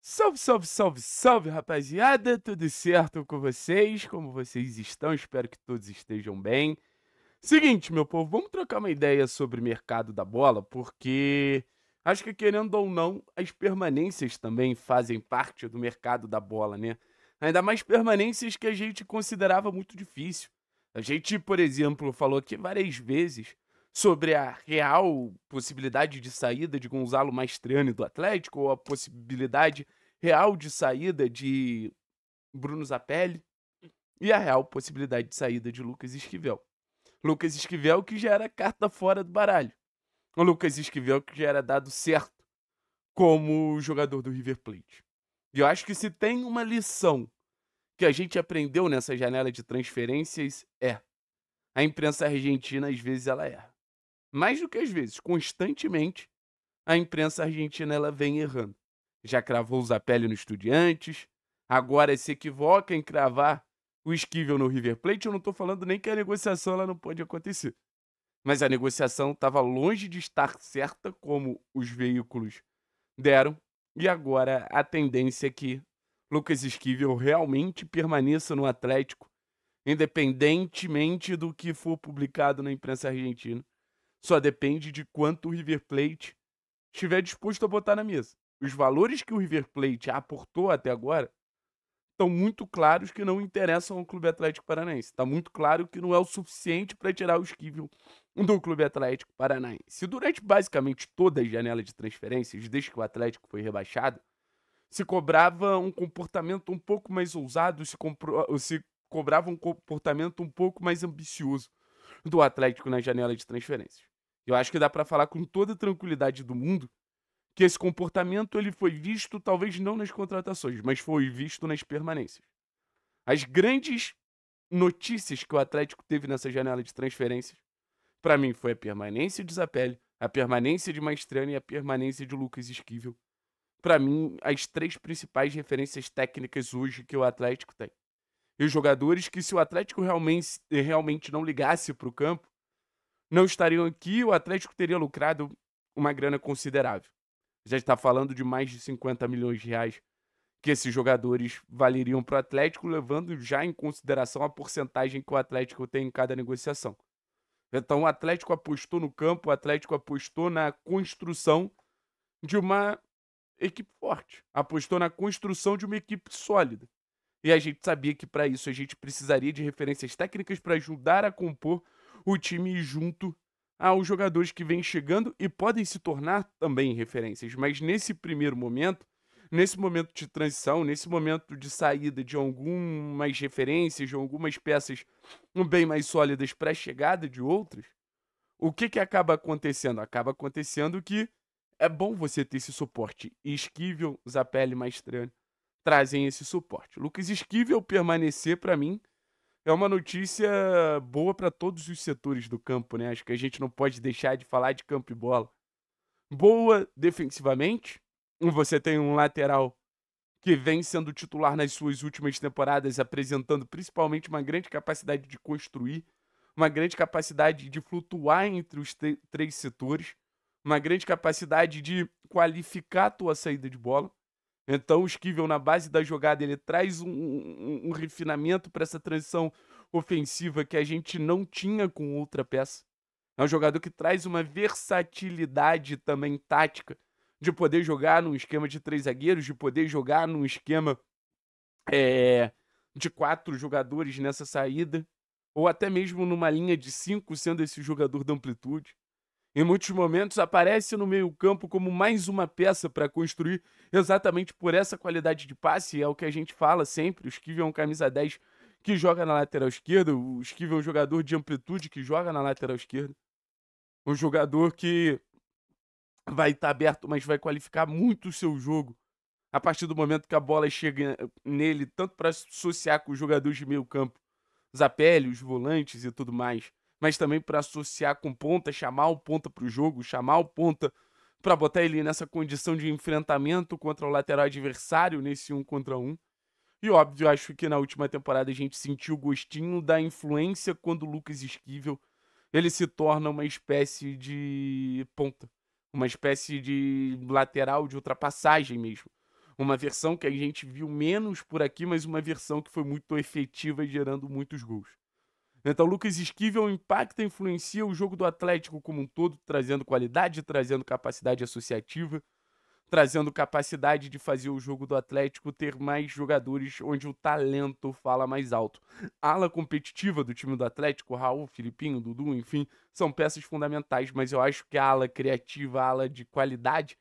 Salve, salve, salve, salve, rapaziada! Tudo certo com vocês? Como vocês estão? Espero que todos estejam bem. Seguinte, meu povo, vamos trocar uma ideia sobre o mercado da bola, porque acho que, querendo ou não, as permanências também fazem parte do mercado da bola, né? Ainda mais permanências que a gente considerava muito difícil. A gente, por exemplo, falou aqui várias vezes sobre a real possibilidade de saída de Gonzalo Mastriani do Atlético, ou a possibilidade real de saída de Bruno Zapelli, e a real possibilidade de saída de Lucas Esquivel. Lucas Esquivel que já era carta fora do baralho. O Lucas Esquivel que já era dado certo como jogador do River Plate. E eu acho que se tem uma lição que a gente aprendeu nessa janela de transferências é: a imprensa argentina às vezes ela erra. Mais do que às vezes, constantemente, a imprensa argentina ela vem errando. Já cravou o Zapelli no Estudiantes, agora se equivoca em cravar o Esquivel no River Plate. Eu não estou falando nem que a negociação ela não pode acontecer, mas a negociação estava longe de estar certa, como os veículos deram, e agora a tendência é que Lucas Esquivel realmente permaneça no Atlético, independentemente do que for publicado na imprensa argentina. Só depende de quanto o River Plate estiver disposto a botar na mesa. Os valores que o River Plate aportou até agora estão muito claros que não interessam ao Clube Atlético Paranaense. Está muito claro que não é o suficiente para tirar o Esquivel do Clube Atlético Paranaense. Durante basicamente toda a janela de transferências, desde que o Atlético foi rebaixado, se cobrava um comportamento um pouco mais ousado, se cobrava um comportamento um pouco mais ambicioso do Atlético na janela de transferências. Eu acho que dá para falar com toda a tranquilidade do mundo que esse comportamento ele foi visto talvez não nas contratações, mas foi visto nas permanências. As grandes notícias que o Atlético teve nessa janela de transferências, para mim, foi a permanência de Zapelli, a permanência de Maestrani e a permanência de Lucas Esquivel. Para mim, as três principais referências técnicas hoje que o Atlético tem. E os jogadores que, se o Atlético realmente não ligasse para o campo, não estariam aqui, o Atlético teria lucrado uma grana considerável. Já está falando de mais de 50 milhões de reais que esses jogadores valeriam para o Atlético, levando já em consideração a porcentagem que o Atlético tem em cada negociação. Então o Atlético apostou no campo, o Atlético apostou na construção de uma equipe forte, apostou na construção de uma equipe sólida. E a gente sabia que para isso a gente precisaria de referências técnicas para ajudar a compor o time junto aos jogadores que vêm chegando e podem se tornar também referências. Mas nesse primeiro momento, nesse momento de transição, nesse momento de saída de algumas referências, de algumas peças bem mais sólidas para a chegada de outras, o que acaba acontecendo? Acaba acontecendo que é bom você ter esse suporte. Esquivel, Zapelli, Maestrani trazem esse suporte. Lucas Esquivel permanecer, para mim, é uma notícia boa para todos os setores do campo, né? Acho que a gente não pode deixar de falar de campo e bola. Boa defensivamente, você tem um lateral que vem sendo titular nas suas últimas temporadas, apresentando principalmente uma grande capacidade de construir, uma grande capacidade de flutuar entre os três setores, uma grande capacidade de qualificar a tua saída de bola. Então, o Esquivel, na base da jogada, ele traz um refinamento para essa transição ofensiva que a gente não tinha com outra peça. É um jogador que traz uma versatilidade também tática, de poder jogar num esquema de três zagueiros, de poder jogar num esquema é, de quatro jogadores nessa saída, ou até mesmo numa linha de cinco, sendo esse jogador da amplitude. Em muitos momentos aparece no meio-campo como mais uma peça para construir, exatamente por essa qualidade de passe. É o que a gente fala sempre: o Esquivel é um camisa 10 que joga na lateral esquerda, o Esquivel é um jogador de amplitude que joga na lateral esquerda, um jogador que vai estar aberto, mas vai qualificar muito o seu jogo a partir do momento que a bola chega nele, tanto para associar com os jogadores de meio campo, Zapelli, os volantes e tudo mais, mas também para associar com ponta, chamar o ponta para o jogo, chamar o ponta para botar ele nessa condição de enfrentamento contra o lateral adversário nesse 1 contra 1. E óbvio, acho que na última temporada a gente sentiu o gostinho da influência quando o Lucas Esquivel ele se torna uma espécie de ponta, uma espécie de lateral de ultrapassagem mesmo. Uma versão que a gente viu menos por aqui, mas uma versão que foi muito efetiva e gerando muitos gols. Então, Lucas Esquivel impacta e influencia o jogo do Atlético como um todo, trazendo qualidade, trazendo capacidade associativa, trazendo capacidade de fazer o jogo do Atlético ter mais jogadores onde o talento fala mais alto. A ala competitiva do time do Atlético, Raul, Filipinho, Dudu, enfim, são peças fundamentais, mas eu acho que a ala criativa, a ala de qualidade,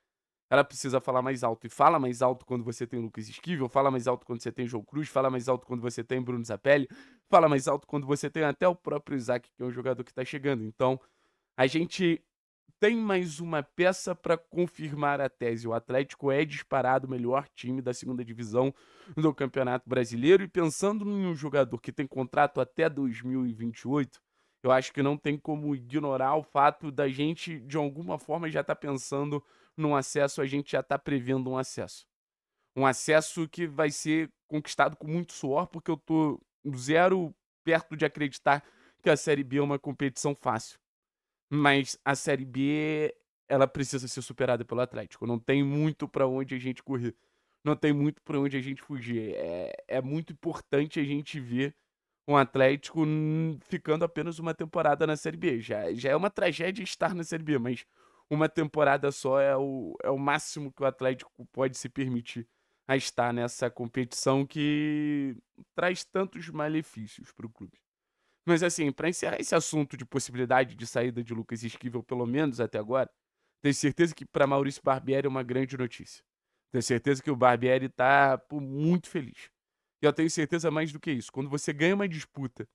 ela precisa falar mais alto. E fala mais alto quando você tem Lucas Esquivel, fala mais alto quando você tem João Cruz, fala mais alto quando você tem Bruno Zapelli, fala mais alto quando você tem até o próprio Isaac, que é um jogador que está chegando. Então, a gente tem mais uma peça para confirmar a tese. O Atlético é disparado o melhor time da segunda divisão do Campeonato Brasileiro. E pensando em um jogador que tem contrato até 2028, eu acho que não tem como ignorar o fato da gente, de alguma forma, já estar pensando num acesso, a gente já está prevendo um acesso. Um acesso que vai ser conquistado com muito suor, porque eu tô zero perto de acreditar que a Série B é uma competição fácil. Mas a Série B, ela precisa ser superada pelo Atlético. Não tem muito para onde a gente correr. Não tem muito para onde a gente fugir. É muito importante a gente ver um Atlético ficando apenas uma temporada na Série B. Já é uma tragédia estar na Série B, mas uma temporada só é o máximo que o Atlético pode se permitir a estar nessa competição que traz tantos malefícios para o clube. Mas assim, para encerrar esse assunto de possibilidade de saída de Lucas Esquivel, pelo menos até agora, tenho certeza que para Maurício Barbieri é uma grande notícia. Tenho certeza que o Barbieri tá muito feliz. E eu tenho certeza mais do que isso. Quando você ganha uma disputa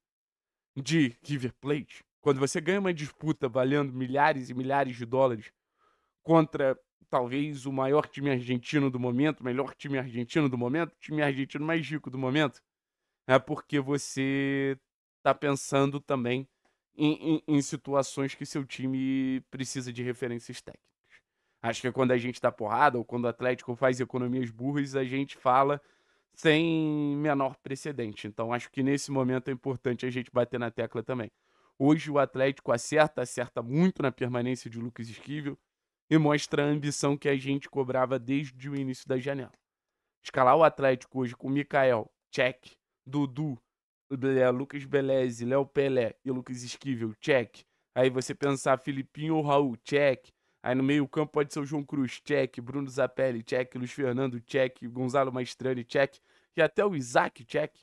de River Plate, quando você ganha uma disputa valendo milhares e milhares de dólares contra talvez o maior time argentino do momento, o melhor time argentino do momento, o time argentino mais rico do momento, é porque você tá pensando também em situações que seu time precisa de referências técnicas. Acho que quando a gente dá porrada ou quando o Atlético faz economias burras, a gente fala sem menor precedente. Então acho que nesse momento é importante a gente bater na tecla também. Hoje o Atlético acerta muito na permanência de Lucas Esquivel e mostra a ambição que a gente cobrava desde o início da janela. Escalar o Atlético hoje com Mikael, check, Dudu, Lucas Beleze, Léo Pelé e Lucas Esquivel, check. Aí você pensar Filipinho ou Raul, check. Aí no meio campo pode ser o João Cruz, check. Bruno Zapelli, check. Luiz Fernando, check. Gonzalo Maestrani, check. E até o Isaac, check.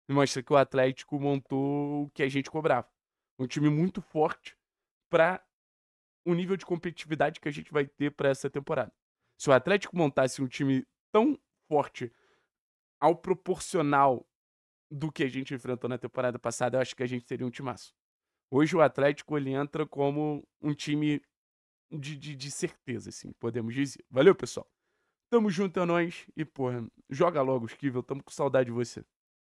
Mostra que o Atlético montou o que a gente cobrava. Um time muito forte para o nível de competitividade que a gente vai ter para essa temporada. Se o Atlético montasse um time tão forte ao proporcional do que a gente enfrentou na temporada passada, eu acho que a gente teria um timaço. Hoje o Atlético ele entra como um time de certeza, assim, podemos dizer. Valeu, pessoal. Tamo junto, é nóis. E, porra, joga logo, Esquivel. Tamo com saudade de você.